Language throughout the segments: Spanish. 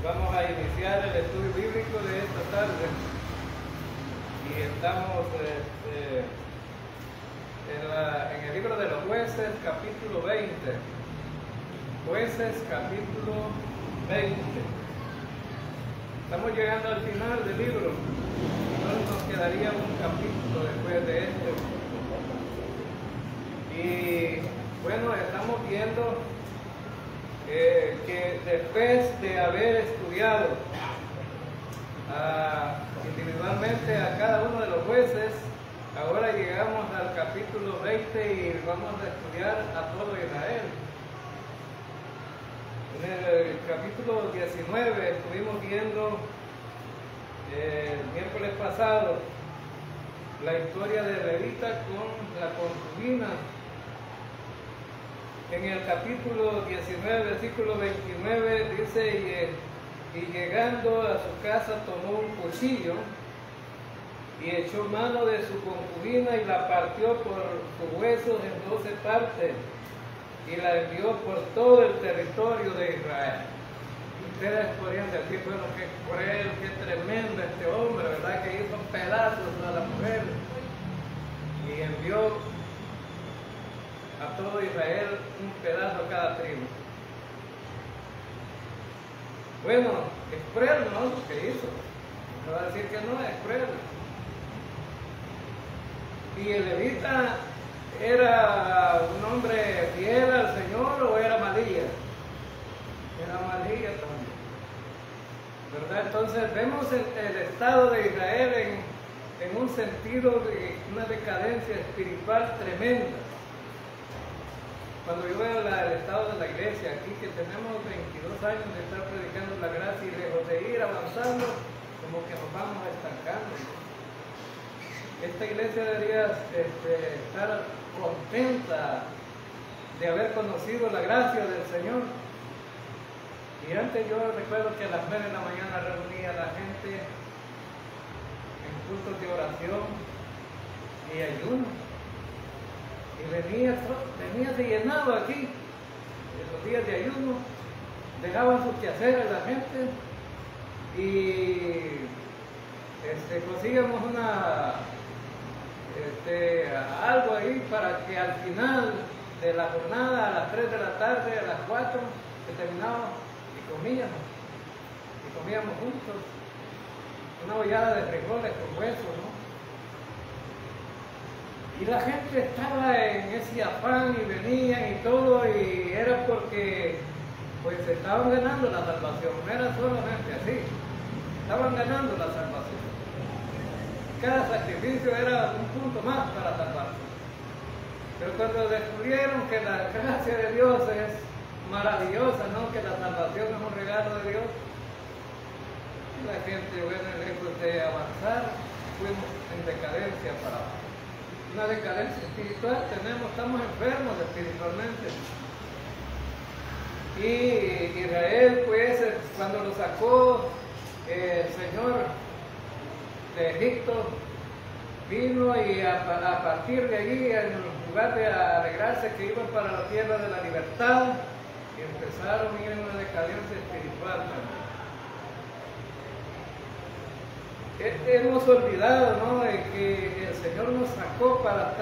Vamos a iniciar el estudio bíblico de esta tarde y estamos en el libro de los Jueces, capítulo 20. Jueces, capítulo 20. Estamos llegando al final del libro. Entonces nos quedaría un capítulo después de este. Y bueno, estamos viendo que después de haber estudiado individualmente a cada uno de los jueces, ahora llegamos al capítulo 20 y vamos a estudiar a todo Israel. En el capítulo 19 estuvimos viendo el miércoles pasado la historia de Levita con la concubina. En el capítulo 19, versículo 29 dice, y llegando a su casa tomó un cuchillo y echó mano de su concubina y la partió por sus huesos en 12 partes y la envió por todo el territorio de Israel. Ustedes podrían decir, bueno, qué cruel, qué tremendo este hombre, ¿verdad? Que hizo pedazos a la mujer y envió a todo Israel un pedazo a cada tribu. Bueno, es cruel, ¿no? Lo que hizo. No va a decir que no, es cruel. Y el levita era un hombre fiel al Señor o era malilla. Era malilla también, ¿verdad? Entonces vemos el estado de Israel en un sentido de una decadencia espiritual tremenda. Cuando yo veo el estado de la iglesia aquí, que tenemos 22 años de estar predicando la gracia y lejos de ir avanzando, como que nos vamos estancando. Esta iglesia debería estar contenta de haber conocido la gracia del Señor. Y antes yo recuerdo que a las 9 de la mañana reunía a la gente en cultos de oración y ayuno. Y venía, se llenaba aquí, en los días de ayuno, dejaban sus quehaceres la gente y conseguíamos algo ahí para que al final de la jornada, a las 3 de la tarde, a las 4, que terminábamos y comíamos juntos, una hollada de frijoles con hueso, ¿no? Y la gente estaba en ese afán y venían y todo, y era porque pues estaban ganando la salvación, no era solamente así, estaban ganando la salvación. Cada sacrificio era un punto más para salvarse. Pero cuando descubrieron que la gracia de Dios es maravillosa, ¿no? Que la salvación es un regalo de Dios, la gente, bueno, lejos de avanzar, fuimos en decadencia para abajo. Una decadencia espiritual estamos enfermos espiritualmente. Y Israel, pues, cuando lo sacó el Señor de Egipto, vino y a partir de allí, en lugar de alegrarse que iban para la tierra de la libertad, empezaron a ir en una decadencia espiritual también. Hemos olvidado, ¿no?, de que el Señor nos sacó para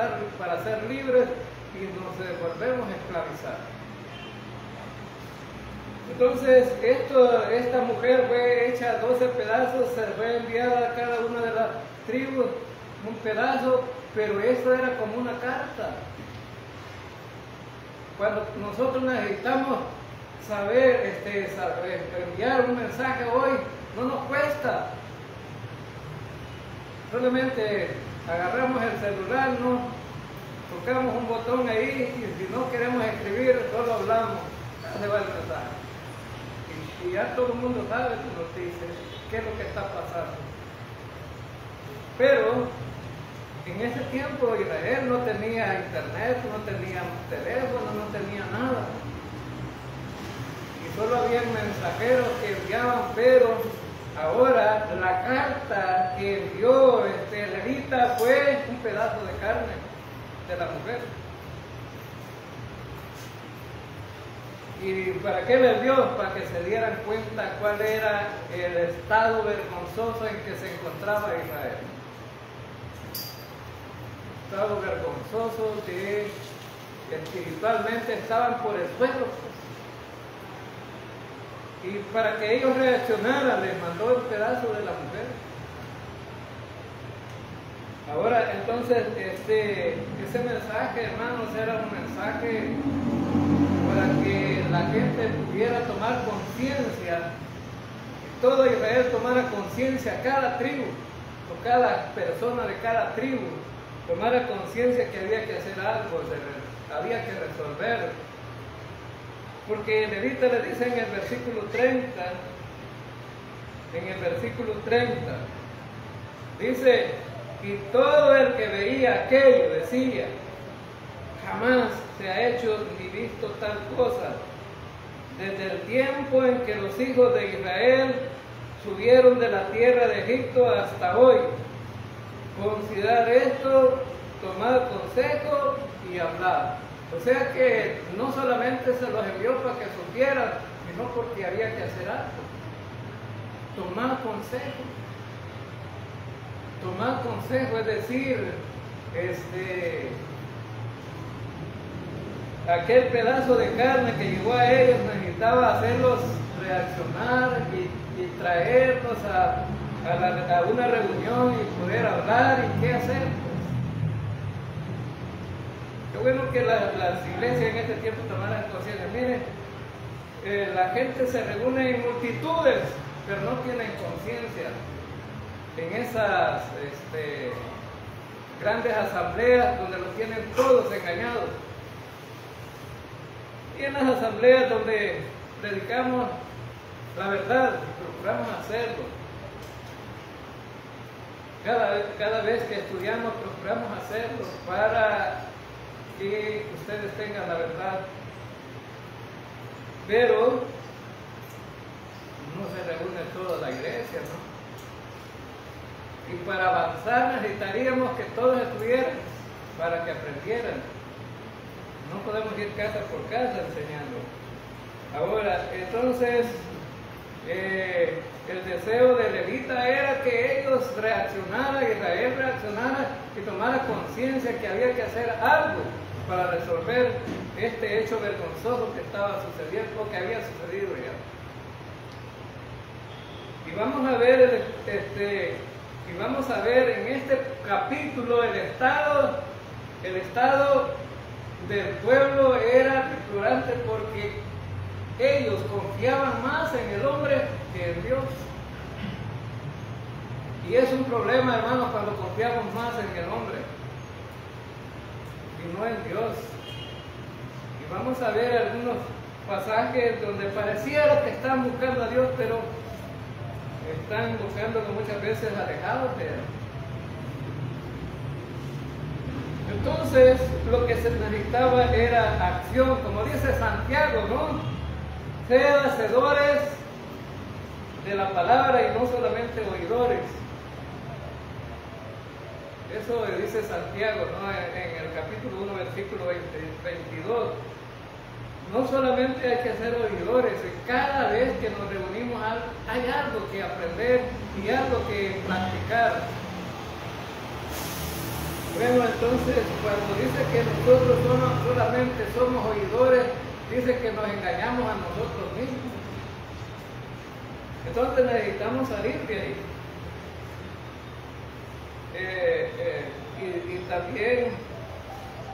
ser libres y nos volvemos a esclavizar. Entonces, esta mujer fue hecha 12 pedazos, se fue enviada a cada una de las tribus un pedazo, pero eso era como una carta. Cuando nosotros necesitamos saber enviar un mensaje hoy, no nos cuesta. Solamente agarramos el celular, ¿no? Tocamos un botón ahí y si no queremos escribir, solo hablamos. Ya se va el mensaje. Y ya todo el mundo sabe, nos dice qué es lo que está pasando. Pero en ese tiempo Israel no tenía internet, no tenía teléfono, no tenía nada. Y solo había mensajeros que enviaban, pero ahora la carta que envió Levita fue un pedazo de carne de la mujer. ¿Y para qué le dio? Para que se dieran cuenta cuenta cuál era el estado vergonzoso en que se encontraba Israel. Estado vergonzoso de espiritualmente estaban por el suelo. Y para que ellos reaccionaran, les mandó el pedazo de la mujer. Ahora, entonces, ese mensaje, hermanos, era un mensaje para que la gente pudiera tomar conciencia, y todo Israel tomara conciencia, cada tribu, o cada persona de cada tribu, tomara conciencia que había que hacer algo, había que resolver. Porque Levita le dice en el versículo 30, dice, y todo el que veía aquello decía, jamás se ha hecho ni visto tal cosa, desde el tiempo en que los hijos de Israel subieron de la tierra de Egipto hasta hoy. Considerar esto, tomar consejo y hablar. O sea que no solamente se los envió para que supieran, sino porque había que hacer algo. Tomar consejo. Tomar consejo, es decir, aquel pedazo de carne que llegó a ellos necesitaba hacerlos reaccionar y traerlos a una reunión y poder hablar y qué hacer. Qué bueno que las iglesias en este tiempo tomaran conciencia. Miren, la gente se reúne en multitudes, pero no tienen conciencia. En esas grandes asambleas donde los tienen todos engañados. Y en las asambleas donde predicamos la verdad, procuramos hacerlo. Cada vez que estudiamos, procuramos hacerlo para que ustedes tengan la verdad. Pero no se reúne toda la iglesia, ¿no? Y para avanzar necesitaríamos que todos estuvieran para que aprendieran. No podemos ir casa por casa enseñando. Ahora, entonces, el deseo de Levita era que ellos reaccionaran, Israel reaccionara y tomara conciencia que había que hacer algo para resolver este hecho vergonzoso que estaba sucediendo, o que había sucedido ya. Y vamos a ver en este capítulo el estado del pueblo era deplorante porque ellos confiaban más en el hombre que en Dios. Y es un problema, hermanos, cuando confiamos más en el hombre y no en Dios. Y vamos a ver algunos pasajes donde pareciera que están buscando a Dios, pero están buscándolo muchas veces alejados de Él. Entonces, lo que se necesitaba era acción, como dice Santiago, ¿no? Sean hacedores de la palabra y no solamente oidores. Eso dice Santiago, ¿no? En el capítulo 1, versículo 22. No solamente hay que ser oidores, cada vez que nos reunimos hay algo que aprender y algo que practicar. Bueno, entonces, cuando dice que nosotros solamente somos oidores, dice que nos engañamos a nosotros mismos. Entonces necesitamos salir de ahí. Y también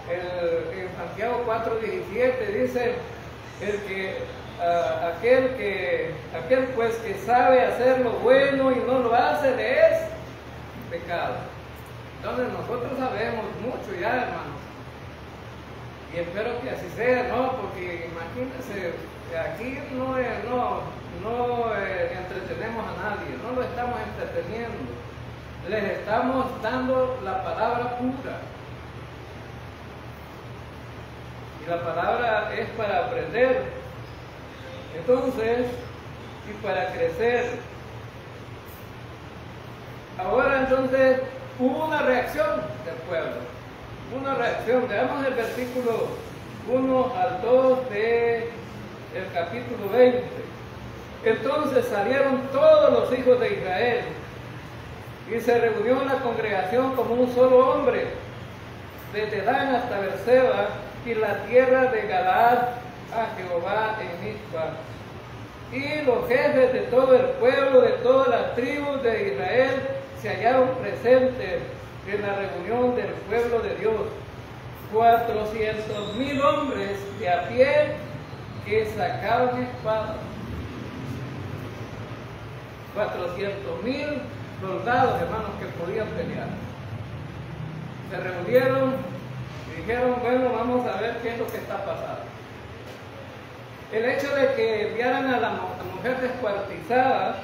en Santiago 4:17 dice aquel pues que sabe hacer lo bueno y no lo hace, le es pecado. Entonces nosotros sabemos mucho ya, hermanos, y espero que así sea, ¿no? Porque imagínense, aquí no entretenemos a nadie, no lo estamos entreteniendo, les estamos dando la palabra pura. Y la palabra es para aprender, entonces, y para crecer. Ahora entonces hubo una reacción del pueblo, una reacción. Veamos el versículo 1 al 2 del capítulo 20. Entonces salieron todos los hijos de Israel y se reunió la congregación como un solo hombre, desde Dan hasta Beerseba y la tierra de Galaad a Jehová en Mizpa. Y los jefes de todo el pueblo, de todas las tribus de Israel, se hallaron presentes en la reunión del pueblo de Dios. 400,000 hombres de a pie que sacaban espadas. 400,000 soldados, hermanos, que podían pelear. Se reunieron y dijeron, bueno, vamos a ver qué es lo que está pasando. El hecho de que enviaran a la mujer descuartizada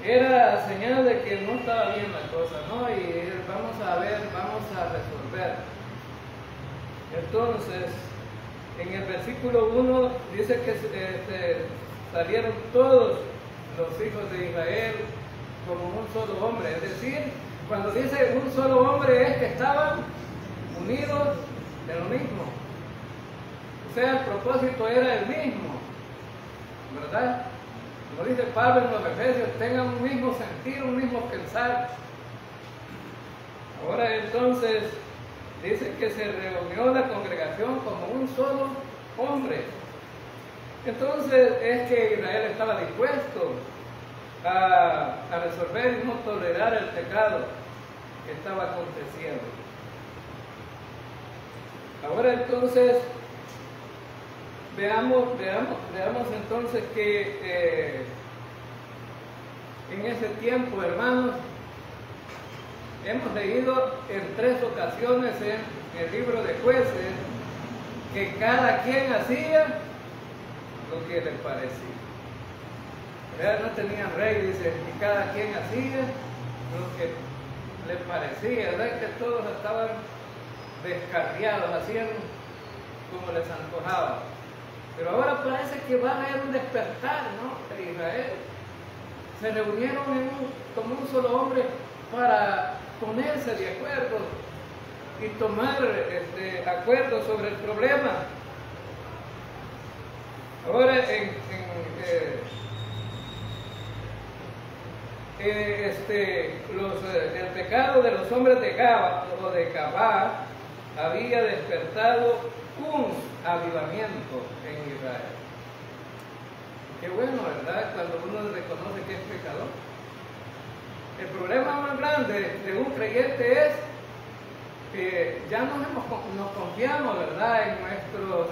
era señal de que no estaba bien la cosa, ¿no? Y vamos a ver, vamos a resolver. Entonces, en el versículo 1 dice que salieron todos los hijos de Israel como un solo hombre. Es decir, cuando dice un solo hombre es que estaban unidos en lo mismo. O sea, el propósito era el mismo, ¿verdad? Como dice Pablo en los Efesios, tengan un mismo sentir, un mismo pensar. Ahora entonces dice que se reunió la congregación como un solo hombre. Entonces es que Israel estaba dispuesto a resolver y no tolerar el pecado que estaba aconteciendo. Ahora entonces veamos entonces que en ese tiempo, hermanos, hemos leído en 3 ocasiones en el libro de Jueces que cada quien hacía lo que le parecía. No tenían rey, dice, y cada quien hacía lo que le parecía, ¿verdad? Que todos estaban descarriados, hacían como les antojaba. Pero ahora parece que va a haber un despertar, ¿no? De Israel. Se reunieron como un solo hombre para ponerse de acuerdo y tomar acuerdo sobre el problema. Ahora el pecado de los hombres de Gaba o de Gabá había despertado un avivamiento en Israel. Qué bueno, ¿verdad? Cuando uno reconoce que es pecador. El problema más grande de un creyente es que ya nos confiamos, ¿verdad?, en nuestros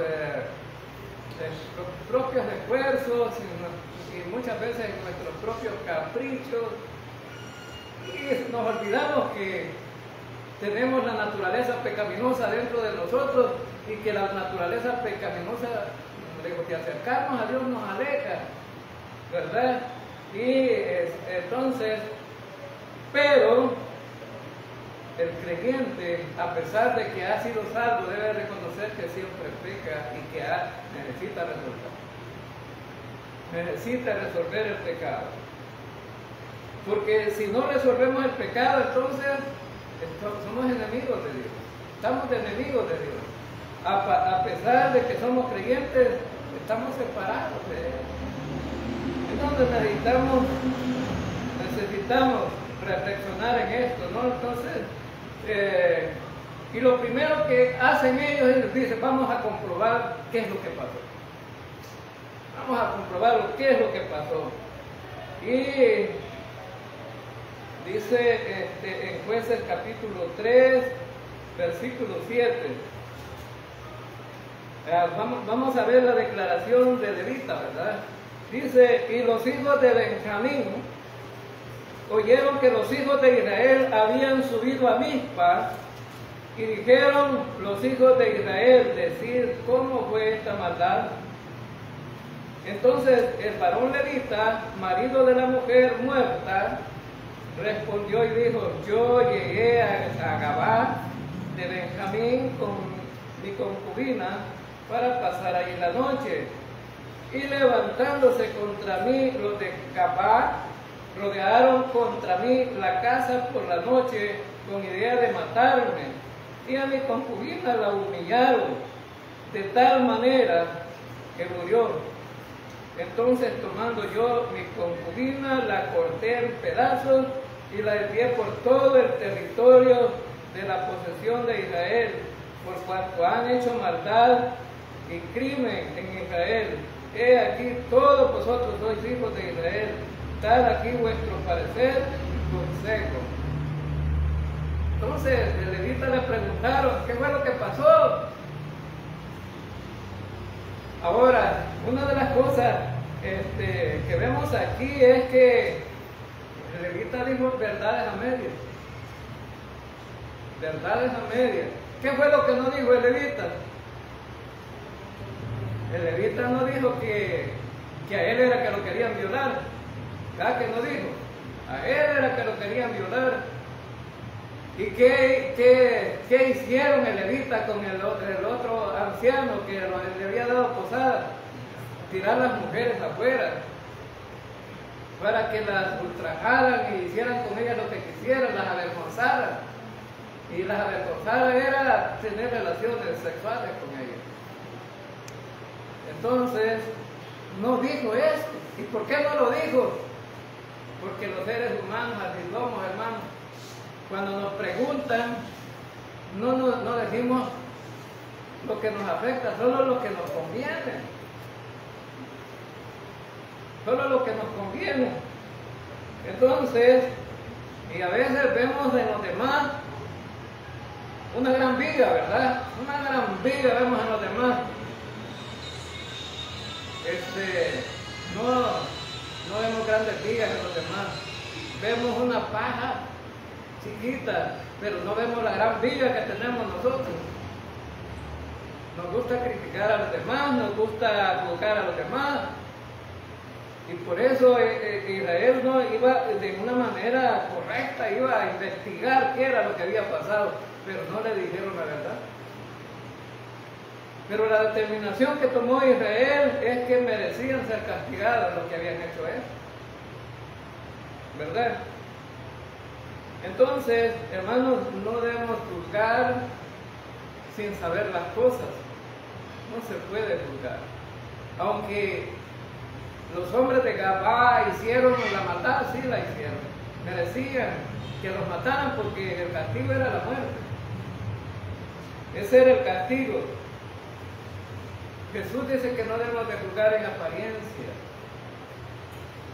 propios esfuerzos y muchas veces en nuestros propios caprichos, y nos olvidamos que tenemos la naturaleza pecaminosa dentro de nosotros y que la naturaleza pecaminosa, lejos de acercarnos a Dios, nos aleja, ¿verdad? Y entonces, pero el creyente, a pesar de que ha sido salvo, debe reconocer que siempre peca y que necesita resolver el pecado. Porque si no resolvemos el pecado, entonces somos enemigos de Dios. Estamos de enemigos de Dios. A pesar de que somos creyentes, estamos separados de Él. Entonces necesitamos reflexionar en esto, ¿no? Entonces, y lo primero que hacen ellos es decir, vamos a comprobar qué es lo que pasó. Vamos a comprobar qué es lo que pasó. Y dice en Jueces capítulo 3, versículo 7. Vamos a ver la declaración de Levita, ¿verdad? Dice, y los hijos de Benjamín oyeron que los hijos de Israel habían subido a Mizpa, y dijeron los hijos de Israel, decir, ¿cómo fue esta maldad? Entonces el varón levita, marido de la mujer muerta, respondió y dijo, yo llegué a Gabá de Benjamín con mi concubina para pasar allí la noche, y levantándose contra mí los de Gabá, rodearon contra mí la casa por la noche con idea de matarme, y a mi concubina la humillaron de tal manera que murió. Entonces, tomando yo mi concubina, la corté en pedazos y la envié por todo el territorio de la posesión de Israel, por cuanto han hecho maldad y crimen en Israel. He aquí, todos vosotros sois hijos de Israel, dad aquí vuestro parecer y consejo. Entonces, los levitas le preguntaron, ¿qué fue lo que pasó? Ahora, una de las cosas que vemos aquí es que el levita dijo verdades a medias. Verdades a medias. ¿Qué fue lo que no dijo el levita? El levita no dijo que a él era que lo querían violar. ¿Verdad que no dijo? A él era que lo querían violar. ¿Y qué hicieron el levita con el otro anciano que le había dado posada? Tirar las mujeres afuera para que las ultrajaran y hicieran con ellas lo que quisieran, las avergonzaran. Y las avergonzadas era tener relaciones sexuales con ellas. Entonces, no dijo eso. ¿Y por qué no lo dijo? Porque los seres humanos, así somos, hermanos. Cuando nos preguntan, no decimos lo que nos afecta, solo lo que nos conviene. Solo lo que nos conviene. Entonces, y a veces vemos en los demás una gran viga, ¿verdad? Una gran viga vemos en los demás. No vemos grandes vigas en los demás. Vemos una paja chiquita, pero no vemos la gran viga que tenemos nosotros. Nos gusta criticar a los demás, nos gusta juzgar a los demás. Y por eso Israel no iba de una manera correcta, iba a investigar qué era lo que había pasado, pero no le dijeron la verdad. Pero la determinación que tomó Israel es que merecían ser castigados los que habían hecho eso. ¿Verdad? Entonces, hermanos, no debemos juzgar sin saber las cosas. No se puede juzgar. Aunque los hombres de Gabá hicieron la maldad, sí la hicieron. Merecían que los mataran porque el castigo era la muerte. Ese era el castigo. Jesús dice que no debemos de juzgar en apariencia,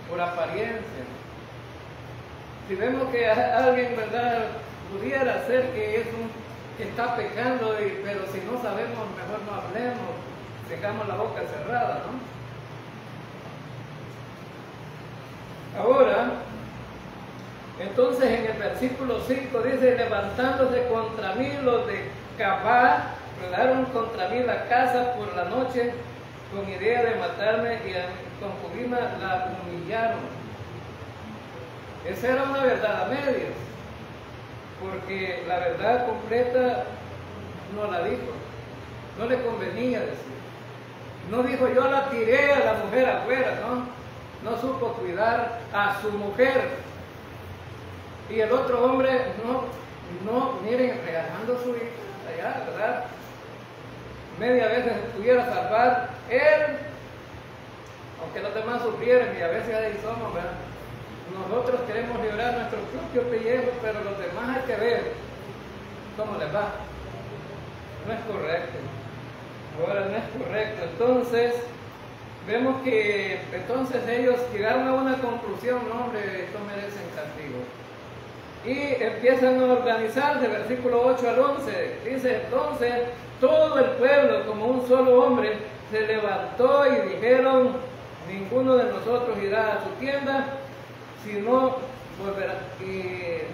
por apariencia. Si vemos que alguien, ¿verdad?, pudiera ser que está pecando, pero si no sabemos, mejor no hablemos, dejamos la boca cerrada, ¿no? Ahora, entonces en el versículo 5 dice, levantándose contra mí los de Gabá, rodearon contra mí la casa por la noche con idea de matarme y a mi concubina la humillaron. Esa era una verdad a medias, porque la verdad completa no la dijo, no le convenía decir. No dijo, yo la tiré a la mujer afuera, no supo cuidar a su mujer. Y el otro hombre, miren, regalando su hija allá, ¿verdad? Media vez se pudiera salvar él, aunque los demás sufrieran, y a veces ahí somos, ¿verdad? Nosotros queremos librar nuestro propio pellejo, pero los demás hay que ver cómo les va. No es correcto. Ahora no es correcto. Entonces, vemos que ellos llegaron a una conclusión, no, hombre, esto merecen castigo. Y empiezan a organizarse, versículo 8 al 11. Dice, entonces, todo el pueblo, como un solo hombre, se levantó y dijeron, ninguno de nosotros irá a su tienda, sino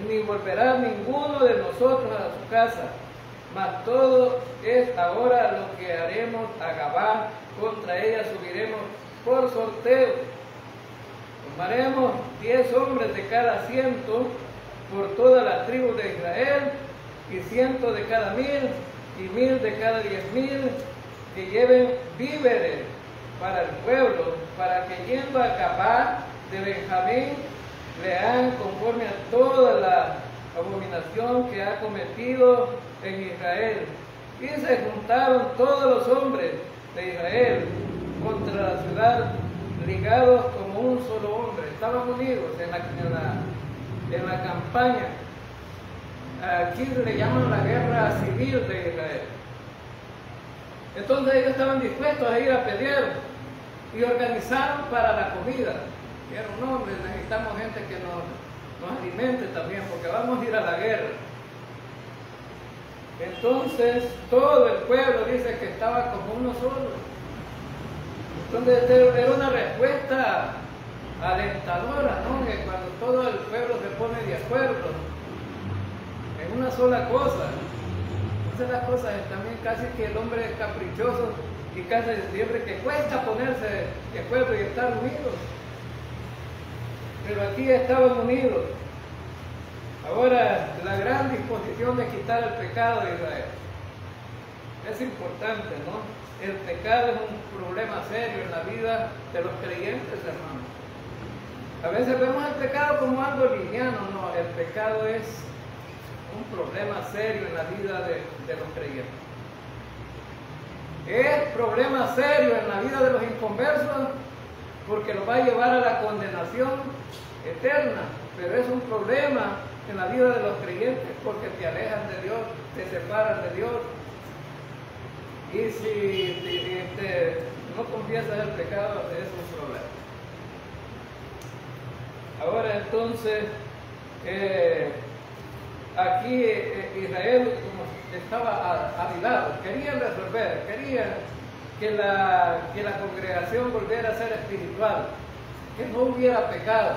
ni volverá ninguno de nosotros a su casa. Mas todo es ahora lo que haremos a Gabá, contra ella subiremos por sorteo. Tomaremos 10 hombres de cada 100 por todas las tribus de Israel, y 100 de cada 1000, y 1000 de cada 10,000, que lleven víveres para el pueblo, para que yendo a Gabá de Benjamín, lean conforme a toda la abominación que ha cometido en Israel. Y se juntaron todos los hombres de Israel contra la ciudad ligados como un solo hombre, estaban unidos en la campaña. Aquí le llaman la guerra civil de Israel. Entonces ellos estaban dispuestos a ir a pelear y organizaron para la comida. Dijeron, no, necesitamos gente que nos alimente también, porque vamos a ir a la guerra. Entonces todo el pueblo dice que estaba como uno solo. Entonces era una respuesta alentadora, ¿no? Que cuando todo el pueblo se pone de acuerdo en una sola cosa. Entonces las cosas también casi que el hombre es caprichoso y casi siempre que cuesta ponerse de acuerdo y estar unidos. Pero aquí estaban unidos. Ahora, la gran disposición de quitar el pecado de Israel. Es importante, ¿no? El pecado es un problema serio en la vida de los creyentes, hermanos. A veces vemos el pecado como algo liviano, no, el pecado es un problema serio en la vida de los creyentes. Es problema serio en la vida de los inconversos porque los va a llevar a la condenación eterna, pero es un problema en la vida de los creyentes porque te alejan de Dios, te separan de Dios. Y si no confiesas el pecado, es un problema. Ahora entonces, aquí Israel como estaba avivado, querían resolver, querían que la congregación volviera a ser espiritual, que no hubiera pecado.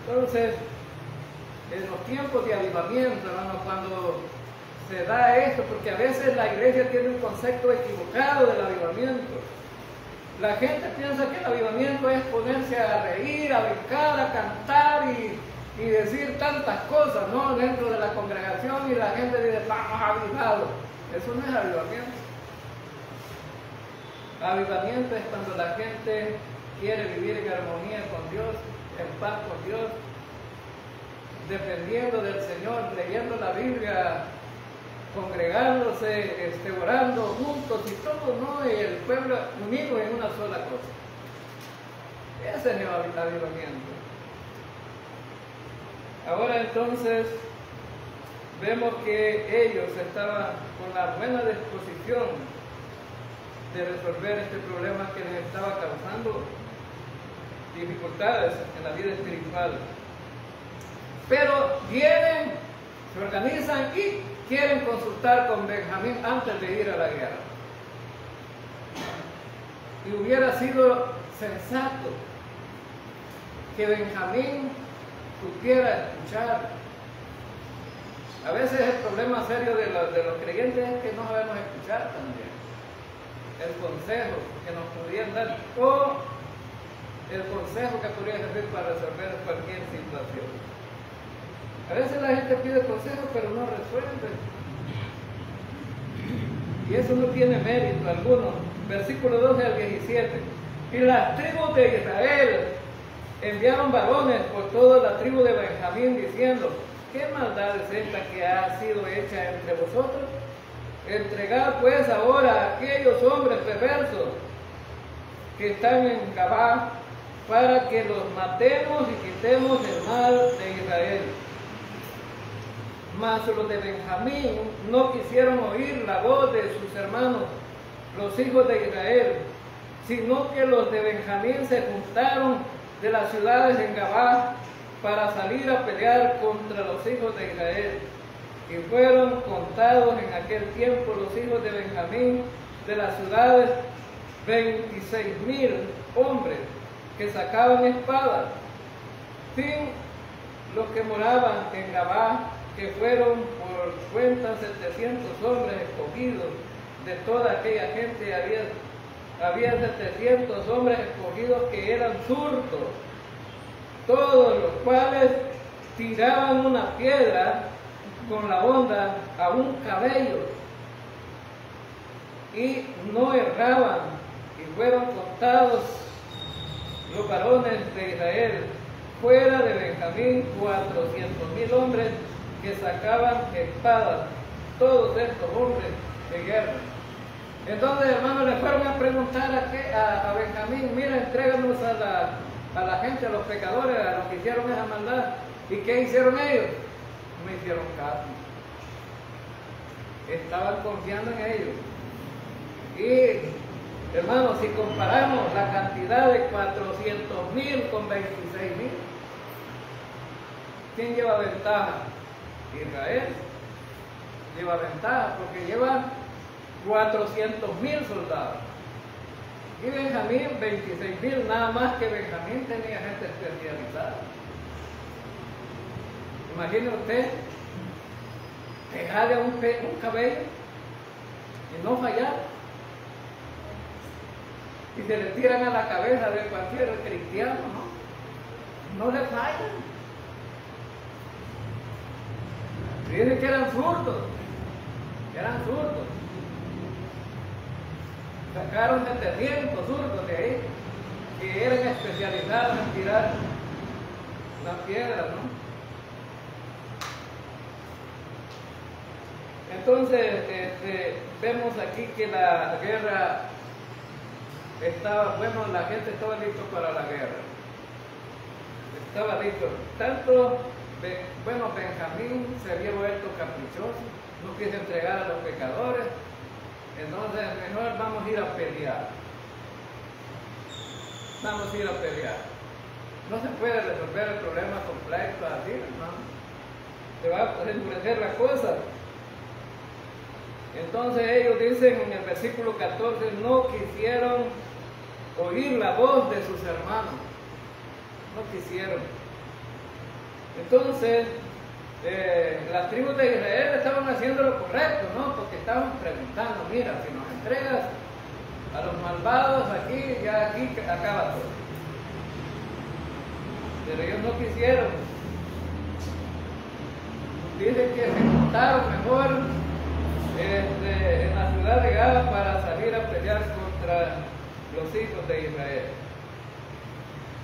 Entonces, en los tiempos de avivamiento, hermano, cuando se da esto, porque a veces la iglesia tiene un concepto equivocado del avivamiento. La gente piensa que el avivamiento es ponerse a reír, a brincar, a cantar y decir tantas cosas, ¿no? Dentro de la congregación y la gente dice, vamos avivados. Eso no es avivamiento. Avivamiento es cuando la gente quiere vivir en armonía con Dios, en paz con Dios, dependiendo del Señor, leyendo la Biblia, congregándose, orando juntos y todo, ¿no? Y el pueblo unido en una sola cosa. Ese es el avivamiento. Ahora entonces vemos que ellos estaban con la buena disposición de resolver este problema que les estaba causando dificultades en la vida espiritual. Pero vienen, se organizan y quieren consultar con Benjamín antes de ir a la guerra. Y hubiera sido sensato que Benjamín supiera escuchar. A veces el problema serio de los creyentes es que no sabemos escuchar también el consejo que nos podrían dar o el consejo que podría servir para resolver cualquier situación. A veces la gente pide consejo pero no resuelve. Y eso no tiene mérito alguno. Versículo 12 al 17. Y las tribus de Israel enviaron varones por toda la tribu de Benjamín diciendo, ¿qué maldad es esta que ha sido hecha entre vosotros? Entregad pues ahora a aquellos hombres perversos que están en Gabá para que los matemos y quitemos el mal de Israel. Mas los de Benjamín no quisieron oír la voz de sus hermanos, los hijos de Israel, sino que los de Benjamín se juntaron de las ciudades en Gabá para salir a pelear contra los hijos de Israel. Y fueron contados en aquel tiempo los hijos de Benjamín de las ciudades 26,000 hombres que sacaban espadas, sin los que moraban en Gabá, que fueron por cuenta 700 hombres escogidos de toda aquella gente. Había 700 hombres escogidos que eran zurdos, todos los cuales tiraban una piedra con la honda a un cabello y no erraban, y fueron contados los varones de Israel fuera de Benjamín 400,000 hombres que sacaban espadas, todos estos hombres de guerra. Entonces, hermanos, le fueron a preguntar a Benjamín, mira, entréganos a la gente, a los pecadores, a los que hicieron esa maldad. ¿Y qué hicieron ellos? No hicieron caso. Estaban confiando en ellos. Y, hermanos, si comparamos la cantidad de 400,000 con 26,000, ¿quién lleva ventaja? Israel lleva ventaja porque lleva 400,000 soldados. Y Benjamín, 26,000, nada más que Benjamín tenía gente especializada. Imagine usted pegarle a un cabello y no fallar. Y se le tiran a la cabeza de cualquier cristiano, ¿no? No le fallan. Dicen que eran zurdos. Sacaron 700 zurdos de ahí, que eran especializados en tirar las piedras, ¿no? Entonces, vemos aquí que la guerra estaba, bueno, la gente estaba listo para la guerra. Estaba listo. Tanto, bueno, Benjamín se había vuelto caprichoso, no quiso entregar a los pecadores. Entonces, mejor vamos a ir a pelear. Vamos a ir a pelear. No se puede resolver el problema complejo así, hermano. Se va a endurecer la cosa. Entonces ellos dicen en el versículo 14, no quisieron oír la voz de sus hermanos. No quisieron. Entonces, las tribus de Israel estaban haciendo lo correcto, ¿no? Porque estaban preguntando, mira, si nos entregas a los malvados aquí, ya aquí acaba todo. Pero ellos no quisieron. Dicen que se juntaron mejor en la ciudad de Gaba para salir a pelear contra los hijos de Israel.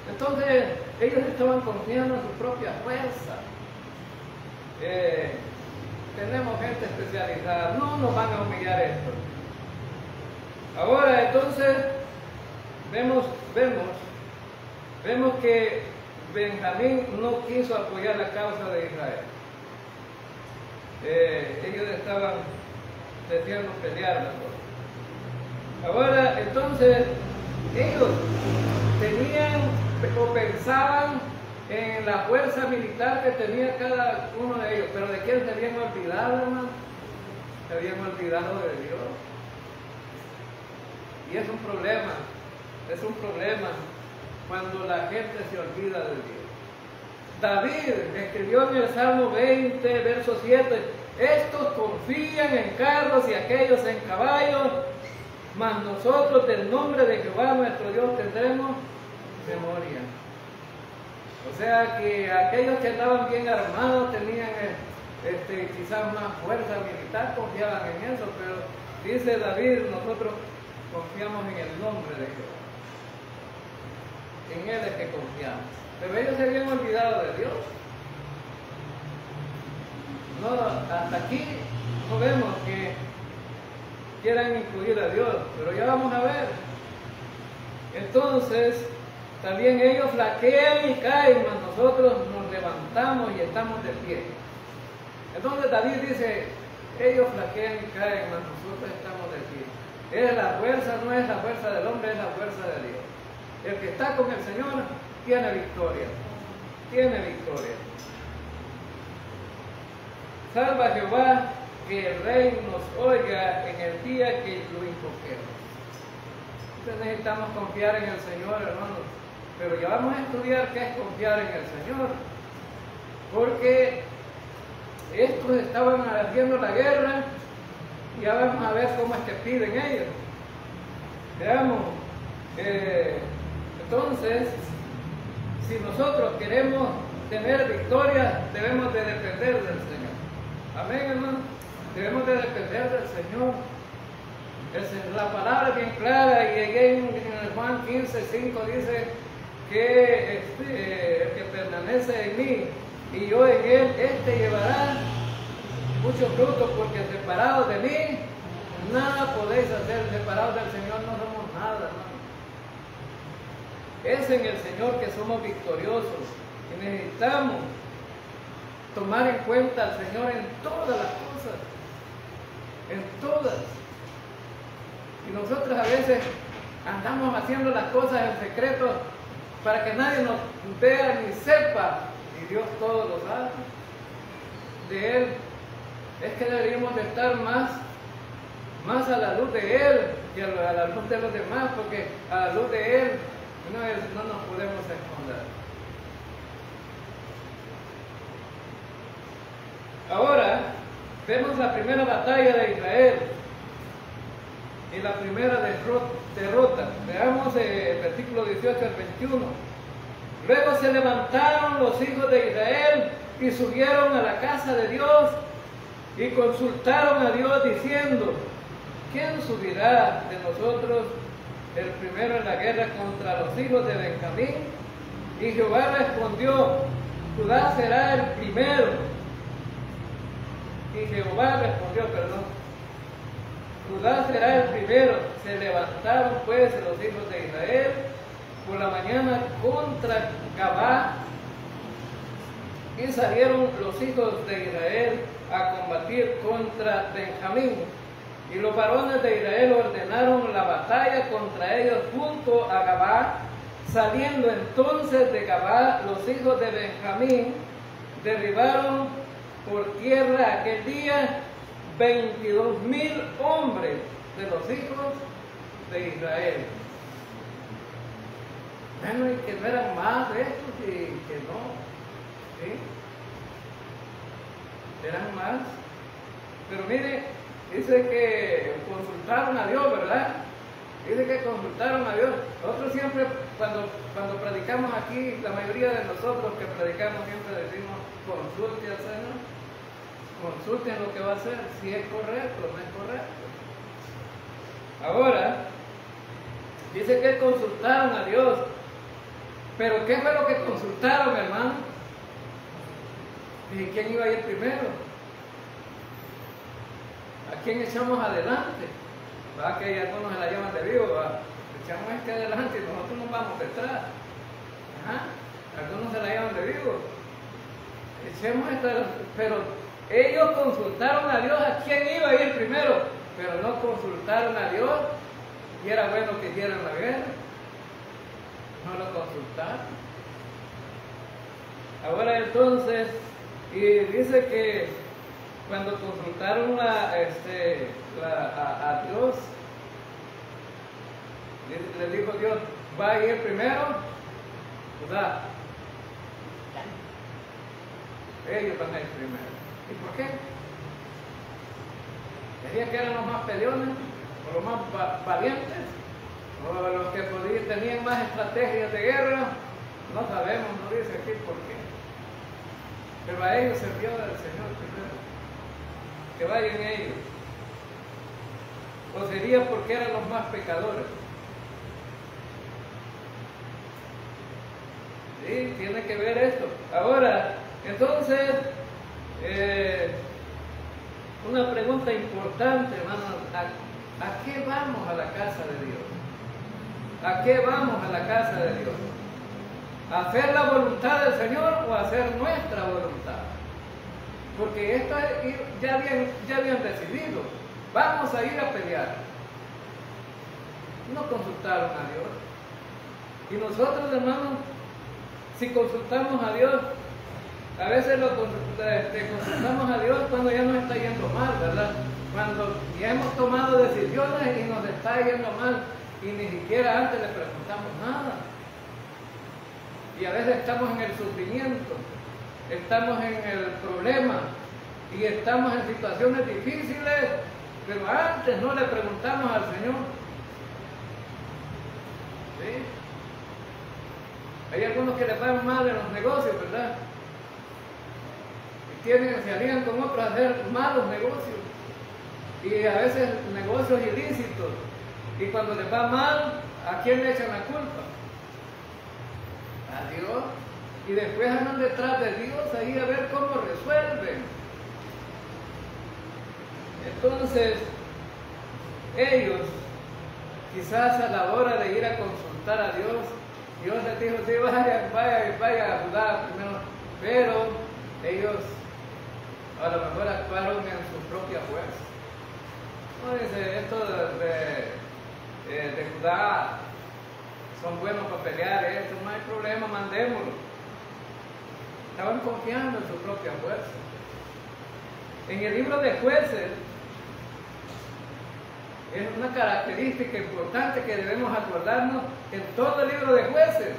Entonces, ellos estaban confiando en su propia fuerza. Tenemos gente especializada, no nos van a humillar esto. Ahora, entonces, vemos que Benjamín no quiso apoyar la causa de Israel. Ellos estaban deseando pelear la cosa. Ahora, entonces, ellos tenían o pensaban en la fuerza militar que tenía cada uno de ellos, pero ¿de quién se habían olvidado, hermano? Se habían olvidado de Dios. Y es un problema cuando la gente se olvida de Dios. David escribió en el Salmo 20, verso 7, estos confían en carros y aquellos en caballos, mas nosotros del nombre de Jehová nuestro Dios tendremos memoria. O sea que aquellos que estaban bien armados tenían quizás más fuerza militar, confiaban en eso, pero dice David, nosotros confiamos en el nombre de Jehová. En Él es que confiamos. Pero ellos se habían olvidado de Dios. No, hasta aquí no vemos que quieran incluir a Dios, pero ya vamos a ver. Entonces, también ellos flaquean y caen, mas nosotros nos levantamos y estamos de pie. Entonces David dice, ellos flaquean y caen, mas nosotros estamos de pie. Es la fuerza, no es la fuerza del hombre, es la fuerza de Dios. El que está con el Señor tiene victoria. Tiene victoria. Salva Jehová, que el Rey nos oiga en el día que lo invoquemos. Entonces necesitamos confiar en el Señor, hermanos. Pero ya vamos a estudiar qué es confiar en el Señor. Porque estos estaban haciendo la guerra y ya vamos a ver cómo es que piden ellos. Veamos. Entonces, si nosotros queremos tener victoria, debemos de depender del Señor. Amén, hermano. Debemos de depender del Señor. La palabra es bien clara y en Juan 15:5 dice que el que permanece en mí y yo en él, este llevará mucho fruto, porque separado de mí Nada podéis hacer, separados del Señor no somos nada, hermano. Es en el Señor que somos victoriosos y necesitamos tomar en cuenta al Señor en todas las cosas, en todas. Y nosotros a veces andamos haciendo las cosas en secreto para que nadie nos vea ni sepa, y Dios todo lo sabe de Él. Es que deberíamos de estar más a la luz de Él que a la luz de los demás, porque a la luz de Él no nos podemos esconder. Ahora vemos la primera batalla de Israel y la primera derrota. Veamos el versículo 18 al 21. Luego se levantaron los hijos de Israel y subieron a la casa de Dios y consultaron a Dios diciendo: ¿quién subirá de nosotros el primero en la guerra contra los hijos de Benjamín? Y Jehová respondió: Judá será el primero. Y Jehová respondió, Judá será el primero. Se levantaron pues los hijos de Israel por la mañana contra Gabá, y salieron los hijos de Israel a combatir contra Benjamín. Y los varones de Israel ordenaron la batalla contra ellos junto a Gabá. Saliendo entonces de Gabá, los hijos de Benjamín derribaron por tierra aquel día 22,000 hombres de los hijos de Israel. Bueno, y que no eran más de estos y que no, ¿sí? Eran más. Pero mire, dice que consultaron a Dios, ¿verdad? Dice que consultaron a Dios. Nosotros siempre, cuando predicamos aquí, la mayoría de nosotros que predicamos siempre decimos: consulte al Señor, consulten lo que va a hacer, si es correcto o no es correcto. Ahora, dice que consultaron a Dios. Pero ¿qué fue lo que consultaron, hermano? ¿Y quién iba a ir primero? ¿A quién echamos adelante? ¿Va? Que algunos se la llaman de vivo, ¿va? Echamos este adelante y nosotros nos vamos detrás. Ajá. Algunos se la llaman de vivo. Echemos esta, pero ellos consultaron a Dios a quién iba a ir primero, pero no consultaron a Dios, y era bueno que dieran la guerra. No lo consultaron. Ahora entonces, y dice que cuando consultaron a Dios, le dijo Dios: ¿va a ir primero? Judá. Ellos van a ir primero. ¿Y por qué? ¿Decía que eran los más peleones? ¿O los más valientes? ¿O los que tenían más estrategias de guerra? No sabemos, no dice aquí por qué. Pero a ellos sirvió del Señor primero. Que vayan ellos. ¿O sería porque eran los más pecadores? Sí, tiene que ver esto. Ahora, entonces, una pregunta importante, hermano: ¿a qué vamos a la casa de Dios? ¿A qué vamos a la casa de Dios? ¿A hacer la voluntad del Señor o a hacer nuestra voluntad? Porque esto ya habían decidido: vamos a ir a pelear. No consultaron a Dios. Y nosotros, hermanos, si consultamos a Dios, a veces consultamos a Dios cuando ya nos está yendo mal, ¿verdad? Cuando ya hemos tomado decisiones y nos está yendo mal y ni siquiera antes le preguntamos nada. Y a veces estamos en el sufrimiento, estamos en el problema y estamos en situaciones difíciles, pero antes no le preguntamos al Señor. ¿Sí? Hay algunos que les van mal en los negocios, ¿verdad? Y se alían con otros a hacer malos negocios. Y a veces negocios ilícitos. Y cuando les va mal, ¿a quién le echan la culpa? A Dios. Y después andan detrás de Dios ahí a ver cómo resuelven. Entonces, ellos, quizás a la hora de ir a consultar a Dios, Dios les dijo, sí, vaya a Judá primero, pero ellos a lo mejor actuaron en su propia fuerza. No dice, esto de Judá son buenos para pelear, esto no hay problema, mandémoslo. Estaban confiando en su propia fuerza. En el libro de Jueces, es una característica importante que debemos acordarnos en todo el libro de Jueces.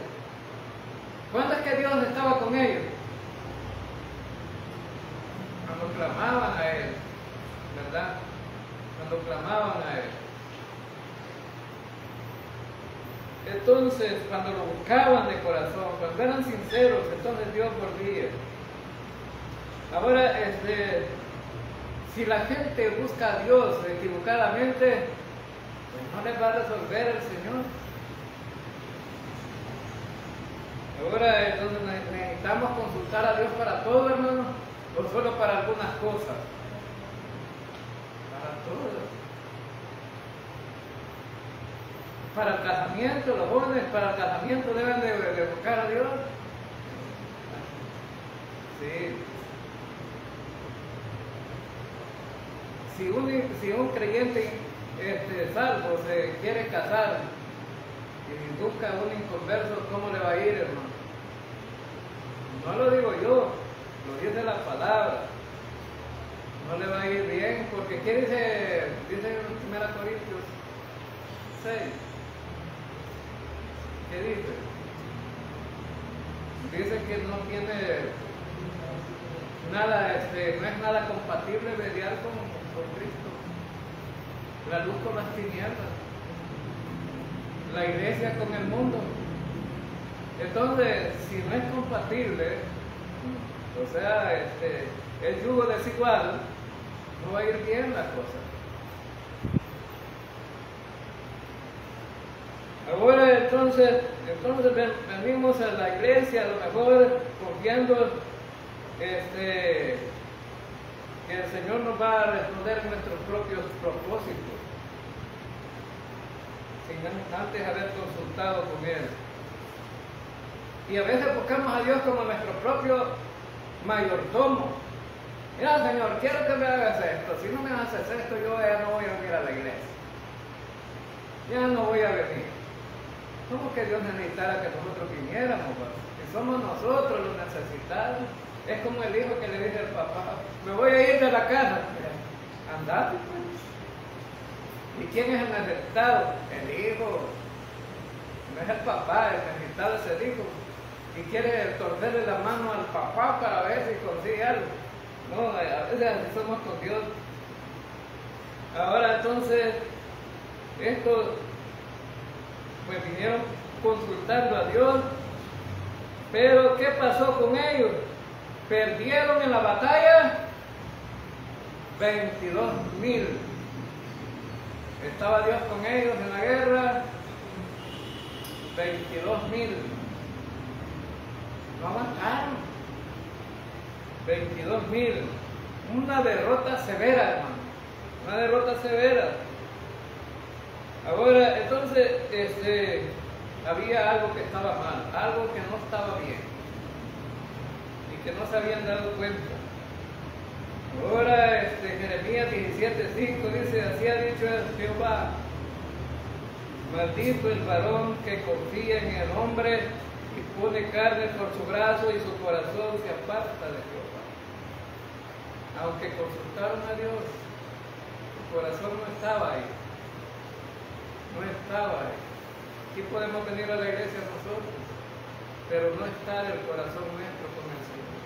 ¿Cuándo es que Dios estaba con ellos? Cuando clamaban a Él, ¿verdad? Cuando clamaban a Él. Entonces, cuando lo buscaban de corazón, cuando eran sinceros, entonces Dios volvía. Ahora, si la gente busca a Dios equivocadamente, pues no les va a resolver el Señor. Ahora, entonces necesitamos consultar a Dios para todo, hermano, o solo para algunas cosas. Para todo. Para el casamiento, los jóvenes para el casamiento deben de buscar a Dios. Sí. Si un creyente salvo se quiere casar y busca a un inconverso, ¿cómo le va a ir, hermano? No lo digo yo, lo dice la palabra. No le va a ir bien, porque ¿qué dice en 1 Corintios 6? ¿Qué dice? Dice que no tiene nada, no es nada compatible mediar con Cristo. La luz con las tinieblas, la iglesia con el mundo. Entonces, si no es compatible, o sea, el yugo desigual, no va a ir bien la cosa. Ahora entonces venimos a la iglesia, a lo mejor confiando que el Señor nos va a responder nuestros propios propósitos, sin antes haber consultado con Él. Y a veces buscamos a Dios como nuestro propio mayordomo. Mira, Señor, quiero que me hagas esto. Si no me haces esto, yo ya no voy a venir a la iglesia. Ya no voy a venir. ¿Cómo que Dios necesitara que nosotros viniéramos? Que somos nosotros los necesitados. Es como el hijo que le dice al papá, me voy a ir de la casa. Andate pues. ¿Y quién es el necesitado? El hijo. No es el papá, el necesitado es el hijo. Y quiere torcerle la mano al papá para ver si consigue algo. No, a veces así somos con Dios. Ahora entonces, estos pues vinieron consultando a Dios, pero ¿qué pasó con ellos? Perdieron en la batalla 22,000. Estaba Dios con ellos en la guerra, 22,000. No aguantaron. 22,000. Una derrota severa, hermano. Una derrota severa. Ahora, entonces, había algo que estaba mal, algo que no estaba bien y que no se habían dado cuenta. Ahora, Jeremías 17:5 dice, así ha dicho Jehová, maldito el varón que confía en el hombre y pone carne por su brazo y su corazón se aparta de Jehová. Aunque consultaron a Dios, su corazón no estaba ahí. No estaba ahí. Aquí podemos venir a la iglesia nosotros, pero no está el corazón nuestro con el Señor.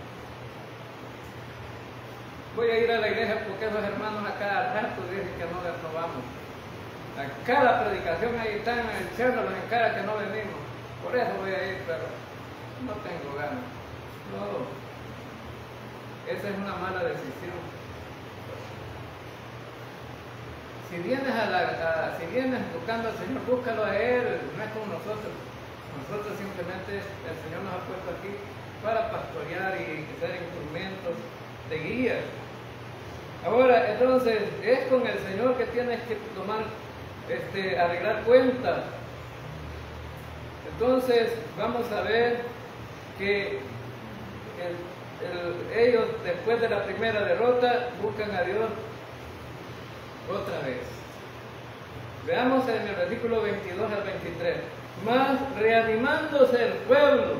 Voy a ir a la iglesia porque esos hermanos a cada rato dicen que no vamos. A cada predicación ahí están echándolos en cara que no venimos. Por eso voy a ir, pero no tengo ganas. No. Esa es una mala decisión. Si vienes buscando al Señor, búscalo a Él, no es con nosotros. Nosotros simplemente, el Señor nos ha puesto aquí para pastorear y ser instrumentos de guía. Ahora, entonces, es con el Señor que tienes que tomar, arreglar cuentas. Entonces, vamos a ver que ellos, después de la primera derrota, buscan a Dios otra vez. Veamos en el versículo 22 al 23. Mas reanimándose el pueblo,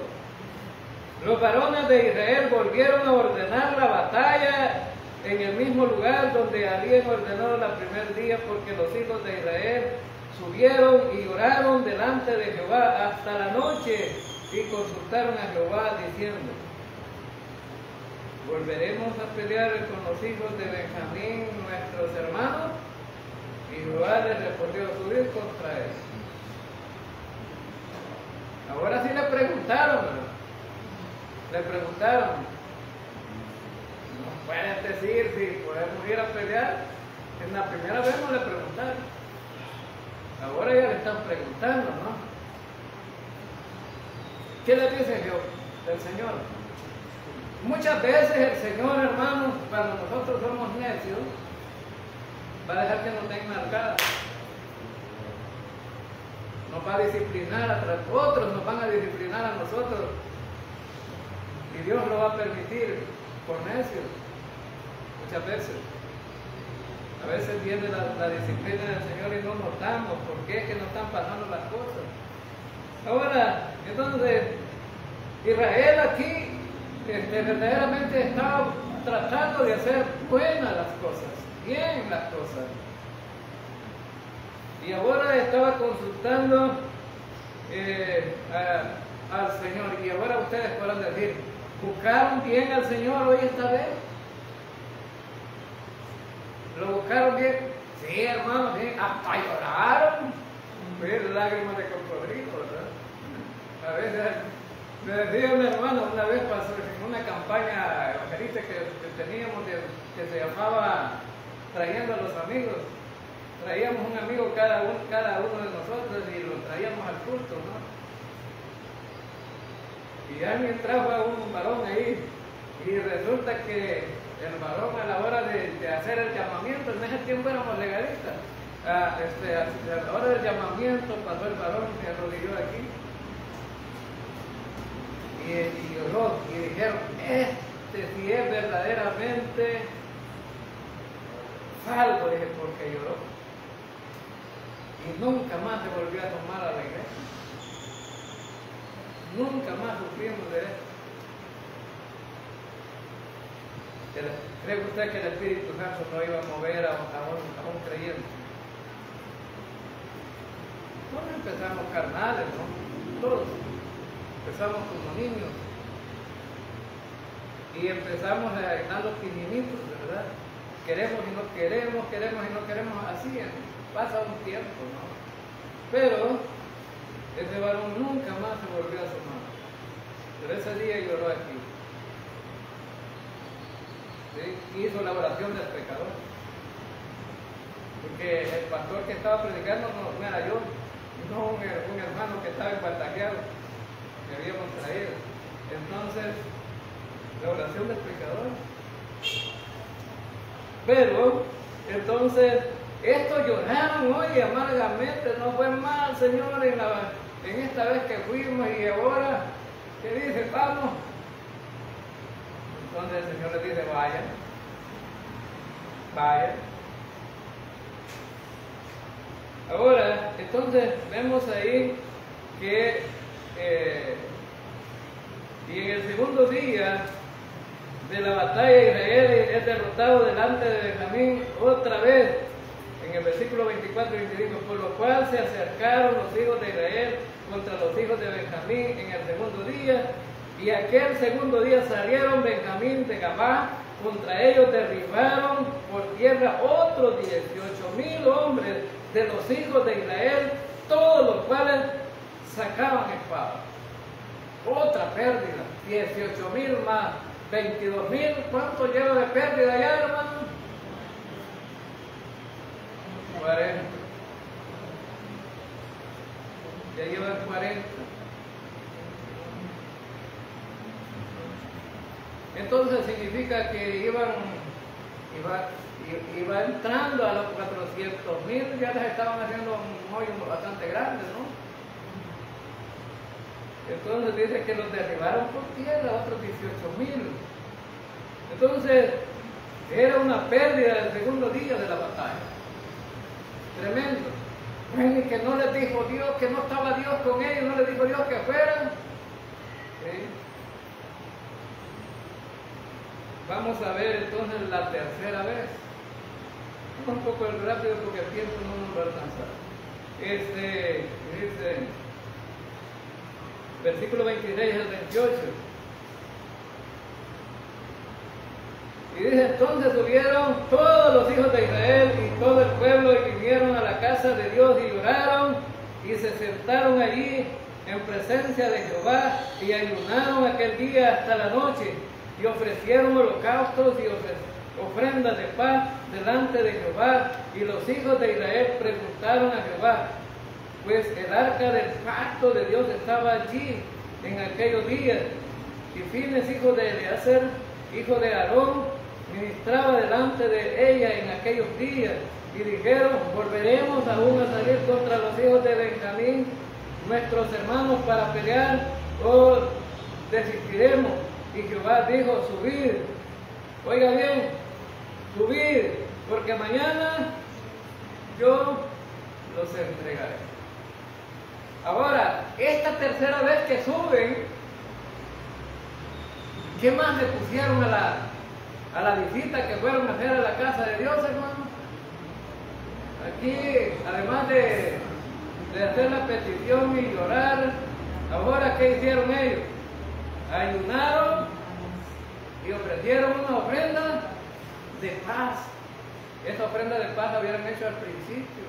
los varones de Israel volvieron a ordenar la batalla en el mismo lugar donde habían ordenado el primer día, porque los hijos de Israel subieron y oraron delante de Jehová hasta la noche y consultaron a Jehová diciendo: ¿volveremos a pelear con los hijos de Benjamín, nuestros hermanos? Y Jehová les respondió: subid contra él. Ahora sí le preguntaron, ¿verdad? Le preguntaron: ¿nos pueden decir si podemos ir a pelear? En la primera vez no le preguntaron. Ahora ya le están preguntando, ¿no? ¿Qué le dice Dios, el Señor? Muchas veces el Señor, hermanos, cuando nosotros somos necios, va a dejar que nos den marcadas. Nos va a disciplinar a otros, nos van a disciplinar a nosotros. Y Dios lo va a permitir por necios, muchas veces. A veces viene la disciplina del Señor y no notamos por qué es que nos están pasando las cosas. Ahora, entonces, Israel aquí verdaderamente estaba tratando de hacer buenas las cosas, bien las cosas. Y ahora estaba consultando al Señor. Y ahora ustedes podrán decir: ¿buscaron bien al Señor hoy esta vez? ¿Lo buscaron bien? Sí, hermano, sí. Hasta lloraron. Ver lágrimas de cocodrilo, ¿verdad? A veces, me decía un hermano, una vez pasó en una campaña evangelista que teníamos, que se llamaba Trayendo a los Amigos. Traíamos un amigo cada uno de nosotros y lo traíamos al culto, ¿no? Y alguien trajo a un varón ahí, y resulta que el varón, a la hora de hacer el llamamiento, en ese tiempo éramos legalistas, a la hora del llamamiento pasó el varón, se arrodilló aquí y lloró, y dijeron: si es verdaderamente salvo, dije, porque lloró. Y nunca más se volvió a tomar a la iglesia. Nunca más sufrimos de esto. ¿Cree usted que el Espíritu Santo no iba a mover a un creyente? Todos empezamos carnales, ¿no? Todos. Empezamos como niños. Y empezamos a dar los pinitos, ¿verdad? Queremos y no queremos, queremos y no queremos, así pasa un tiempo, ¿no? Pero ese varón nunca más se volvió a asomar. Pero ese día lloró aquí. ¿Sí? Hizo la oración del pecador. Porque el pastor que estaba predicando no era yo, no un hermano que estaba embaltaqueado, que habíamos traído. Entonces, la oración del pecador. Pero, entonces, estos lloraron hoy amargamente, no fue mal, Señor, en esta vez que fuimos, y ahora, ¿qué dice? Vamos. Entonces el Señor les dice: vayan, vayan. Ahora, entonces vemos ahí que y en el segundo día de la batalla, Israel es derrotado delante de Benjamín otra vez. En el versículo 24 y 25, por lo cual se acercaron los hijos de Israel contra los hijos de Benjamín en el segundo día, y aquel segundo día salieron Benjamín de Gabá, contra ellos derribaron por tierra otros 18,000 hombres de los hijos de Israel, todos los cuales sacaban espada. Otra pérdida, 18,000 más 22,000, ¿cuánto lleva de pérdida ya, hermano? 40. Ya llevan 40. Entonces significa que iban iba entrando a los 400,000, ya les estaban haciendo un hoyo bastante grande, ¿no? Entonces dice que los derribaron por tierra, otros 18,000. Entonces, era una pérdida del segundo día de la batalla. Tremendo. Y que no les dijo Dios, que no estaba Dios con ellos, no les dijo Dios que fueran. ¿Sí? Vamos a ver entonces la tercera vez. Un poco rápido porque el tiempo no nos va a alcanzar. Dice, versículo 26 al 28. Y dice, entonces subieron todos los hijos de Israel y todo el pueblo y vinieron a la casa de Dios y lloraron y se sentaron allí en presencia de Jehová y ayunaron aquel día hasta la noche y ofrecieron holocaustos y ofrendas de paz delante de Jehová. Y los hijos de Israel preguntaron a Jehová, pues el arca del pacto de Dios estaba allí en aquellos días. Y Fines, hijo de Eleazar, hijo de Aarón, ministraba delante de ella en aquellos días. Y dijeron, volveremos aún a salir contra los hijos de Benjamín, nuestros hermanos, para pelear, o desistiremos. Y Jehová dijo, subid. Oiga bien, subid, porque mañana yo los entregaré. Ahora, esta tercera vez que suben, ¿qué más le pusieron a la visita que fueron a hacer a la casa de Dios, hermano? Aquí, además de hacer la petición y llorar, ahora ¿qué hicieron ellos? Ayunaron y ofrecieron una ofrenda de paz. Esa ofrenda de paz la habían hecho al principio,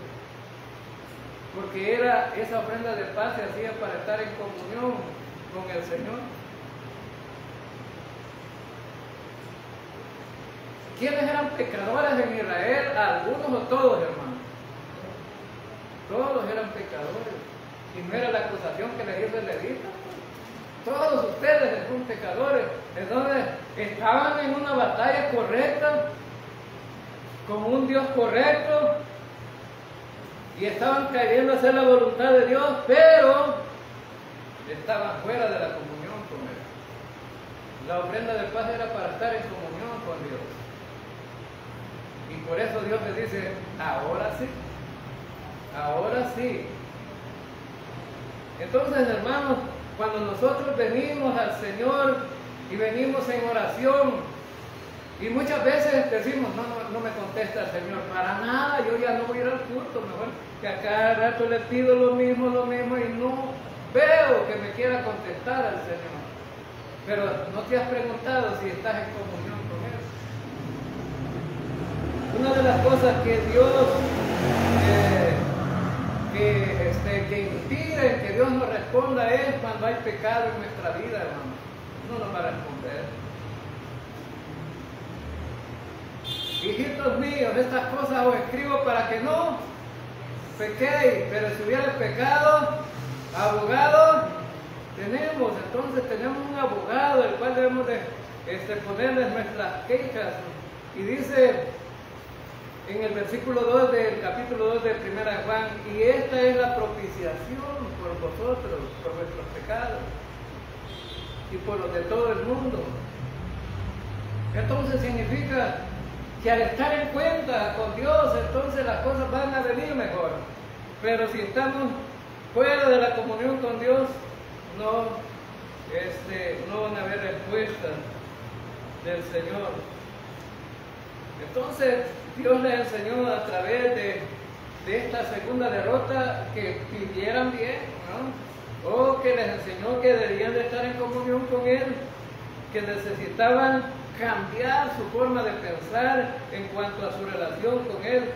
porque esa ofrenda de paz se hacía para estar en comunión con el Señor. ¿Quiénes eran pecadores en Israel? ¿Algunos o todos, hermanos? Todos eran pecadores. Y no era la acusación que les hizo el levita. Todos ustedes son pecadores. Entonces, estaban en una batalla correcta, con un Dios correcto, y estaban queriendo hacer la voluntad de Dios, pero estaban fuera de la comunión con Él. La ofrenda de paz era para estar en comunión con Dios. Y por eso Dios les dice, ahora sí, ahora sí. Entonces, hermanos, cuando nosotros venimos al Señor y venimos en oración, y muchas veces decimos, no me contesta el Señor, para nada, yo ya no voy a ir al culto, mejor que a cada rato le pido lo mismo, y no veo que me quiera contestar al Señor. Pero no te has preguntado si estás en comunión con Él. Una de las cosas que Dios que impiden que Dios nos responda es cuando hay pecado en nuestra vida, hermano. No nos va a responder. Hijitos míos, estas cosas os escribo para que no pequéis, pero si hubiera pecado, abogado tenemos. Entonces tenemos un abogado, el cual debemos de ponerles nuestras quejas. Y dice en el versículo 2 del capítulo 2 de 1 Juan, y esta es la propiciación por vosotros, por vuestros pecados y por los de todo el mundo. Entonces significa que al estar en cuenta con Dios, entonces las cosas van a venir mejor. Pero si estamos fuera de la comunión con Dios, no van a haber respuestas del Señor. Entonces Dios les enseñó a través de esta segunda derrota que vivieran bien, ¿no? O que les enseñó que debían de estar en comunión con Él, que necesitaban cambiar su forma de pensar en cuanto a su relación con Él.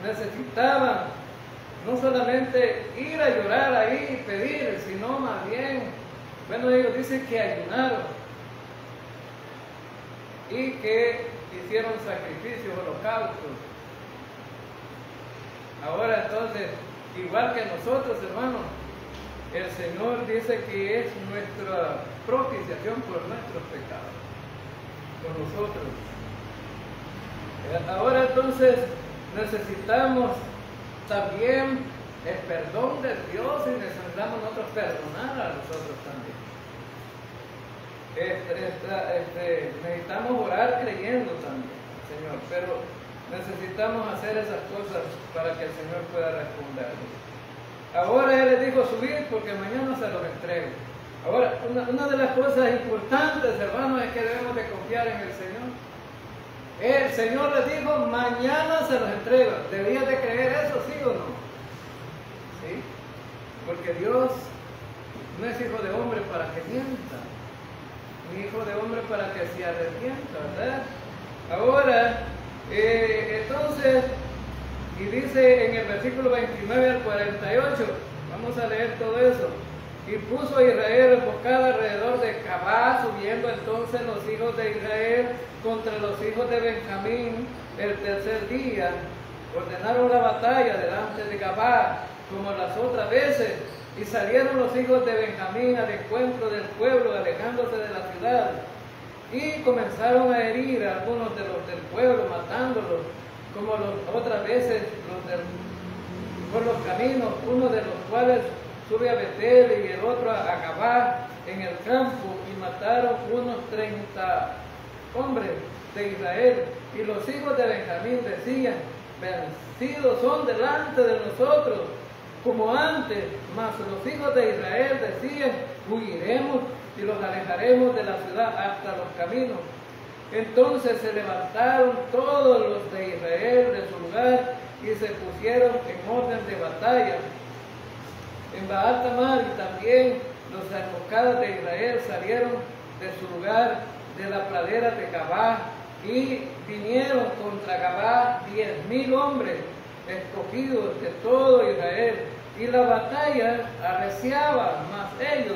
Necesitaban no solamente ir a llorar ahí y pedir, sino más bien, bueno, ellos dicen que ayunaron y que hicieron sacrificios, holocaustos. Ahora entonces, igual que nosotros, hermanos, el Señor dice que es nuestra propiciación por nuestros pecados, por nosotros. Ahora entonces necesitamos también el perdón de Dios y necesitamos nosotros perdonar a nosotros también. Necesitamos orar creyendo también, Señor, pero necesitamos hacer esas cosas para que el Señor pueda respondernos. Ahora Él les dijo subir porque mañana se los entrego. Ahora, una de las cosas importantes, hermanos, es que debemos de confiar en el Señor. El Señor les dijo, mañana se los entrego. ¿Debías de creer eso, sí o no? ¿Sí? Porque Dios no es hijo de hombre para que mienta, ni hijo de hombre para que se arrepienta, ¿verdad? Ahora, entonces, y dice en el versículo 29 al 48, vamos a leer todo eso. Y puso Israel emboscada alrededor de Gabá, subiendo entonces los hijos de Israel contra los hijos de Benjamín el tercer día. Ordenaron la batalla delante de Gabá, como las otras veces, y salieron los hijos de Benjamín al encuentro del pueblo, alejándose de la ciudad. Y comenzaron a herir a algunos de los del pueblo, matándolos, como las otras veces por los caminos, uno de los cuales sube a Betel y el otro a Gabá en el campo, y mataron unos 30 hombres de Israel. Y los hijos de Benjamín decían, vencidos son delante de nosotros, como antes. Mas los hijos de Israel decían, huiremos y los alejaremos de la ciudad hasta los caminos. Entonces se levantaron todos los de Israel de su lugar y se pusieron en orden de batalla. En Baal Tamar y también los emboscadas de Israel salieron de su lugar de la pradera de Gabá y vinieron contra Gabá 10,000 hombres escogidos de todo Israel. Y la batalla arreciaba, mas ellos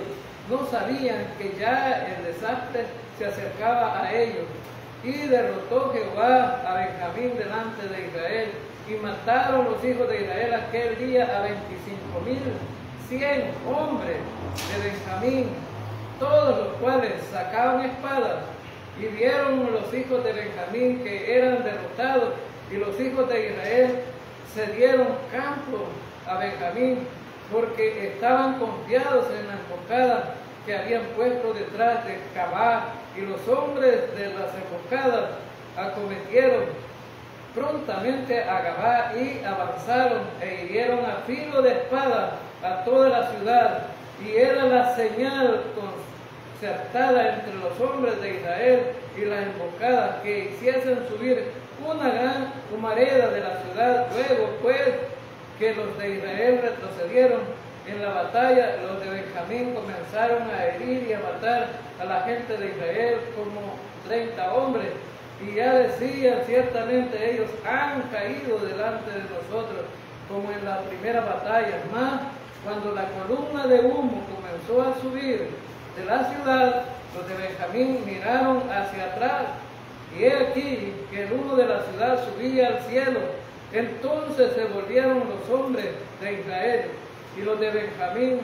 no sabían que ya el desastre se acercaba a ellos. Y derrotó Jehová a Benjamín delante de Israel, y mataron los hijos de Israel aquel día a 25,100 hombres de Benjamín, todos los cuales sacaban espadas. Y vieron los hijos de Benjamín que eran derrotados, y los hijos de Israel se dieron campo a Benjamín, porque estaban confiados en la emboscada que habían puesto detrás de Gabá. Y los hombres de las emboscadas acometieron prontamente a Gabá y avanzaron e hirieron a filo de espada a toda la ciudad. Y era la señal concertada entre los hombres de Israel y las emboscadas que hiciesen subir una gran humareda de la ciudad. Luego pues que los de Israel retrocedieron en la batalla, los de Benjamín comenzaron a herir y a matar a la gente de Israel como 30 hombres. Y ya decían, ciertamente ellos han caído delante de nosotros, como en la primera batalla. Mas cuando la columna de humo comenzó a subir de la ciudad, los de Benjamín miraron hacia atrás, y he aquí que el humo de la ciudad subía al cielo. Entonces se volvieron los hombres de Israel, y los de Benjamín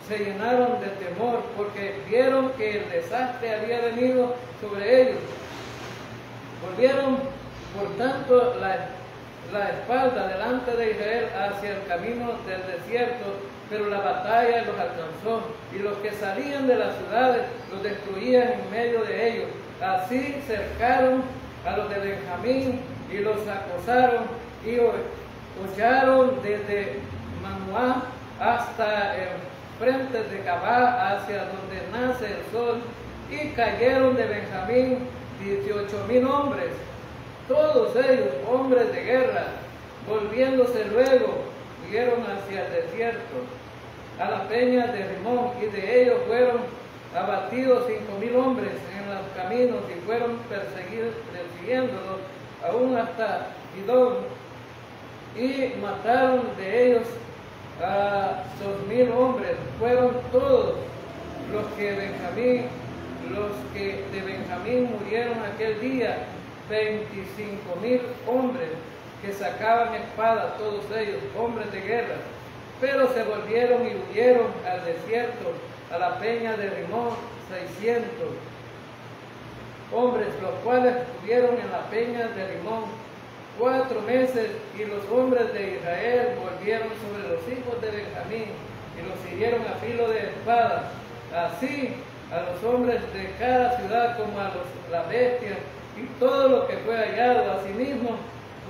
se llenaron de temor, porque vieron que el desastre había venido sobre ellos. Volvieron, por tanto, la espalda delante de Israel hacia el camino del desierto, pero la batalla los alcanzó, y los que salían de las ciudades los destruían en medio de ellos. Así cercaron a los de Benjamín y los acosaron, y hollaron desde Manoah hasta el frente de Gabá, hacia donde nace el sol, y cayeron de Benjamín 18,000 hombres, todos ellos hombres de guerra. Volviéndose luego, huyeron hacia el desierto, a la peña de Rimón, y de ellos fueron abatidos 5,000 hombres en los caminos, y fueron persiguiéndolos aún hasta Gidón, y mataron de ellos a 2,000 hombres. Fueron todos los que de Benjamín murieron aquel día, 25,000 hombres que sacaban espada, todos ellos hombres de guerra. Pero se volvieron y huyeron al desierto, a la peña de Rimón, 600. hombres, los cuales estuvieron en la peña de Rimón 4 meses, y los hombres de Israel volvieron sobre los hijos de Benjamín y los hirieron a filo de espada, así a los hombres de cada ciudad como a las bestias y todo lo que fue hallado. Asimismo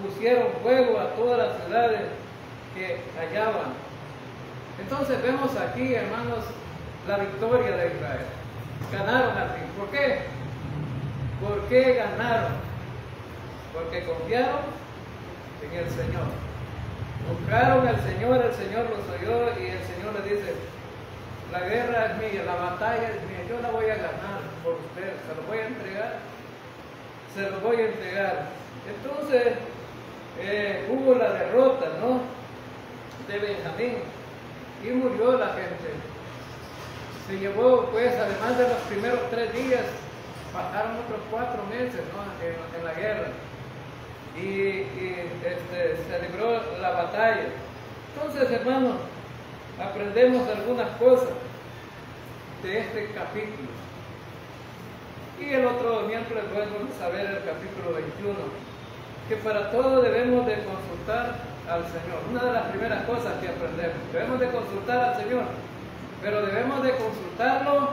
pusieron fuego a todas las ciudades que hallaban. Entonces vemos aquí, hermanos, la victoria de Israel. Ganaron al fin. ¿Por qué? ¿Por qué ganaron? Porque confiaron en el Señor. Buscaron al Señor, el Señor los oyó y el Señor les dice: la guerra es mía, la batalla es mía, yo la voy a ganar por ustedes, se los voy a entregar, se los voy a entregar. Entonces hubo la derrota, ¿no?, de Benjamín, y murió la gente. Se llevó, pues, además de los primeros 3 días, pasaron otros 4 meses, ¿no?, en la guerra, y se libró la batalla. Entonces, hermanos, aprendemos algunas cosas de este capítulo. Y el otro miércoles vamos a ver el capítulo 21, que para todo debemos de consultar al Señor. Una de las primeras cosas que aprendemos, debemos de consultar al Señor, pero debemos de consultarlo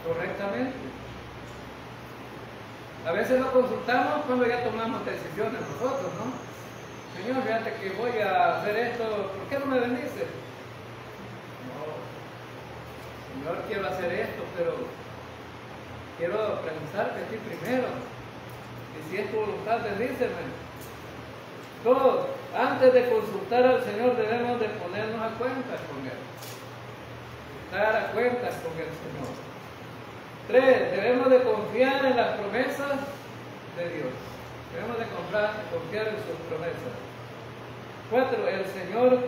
correctamente. A veces lo consultamos cuando ya tomamos decisiones nosotros, ¿no? Señor, fíjate que voy a hacer esto, ¿por qué no me bendices? No, Señor, quiero hacer esto, pero quiero preguntarte a ti primero. Y si es tu voluntad, bendíceme. Todos, antes de consultar al Señor, debemos de ponernos a cuentas con Él. Estar a cuentas con el Señor. 3, debemos de confiar en las promesas de Dios. Debemos de confiar en sus promesas. 4, el Señor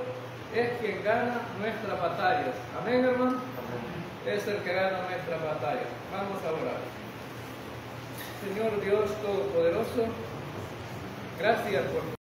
es quien gana nuestras batallas. Amén, hermano. Es el que gana nuestras batallas. Vamos a orar. Señor Dios Todopoderoso, gracias por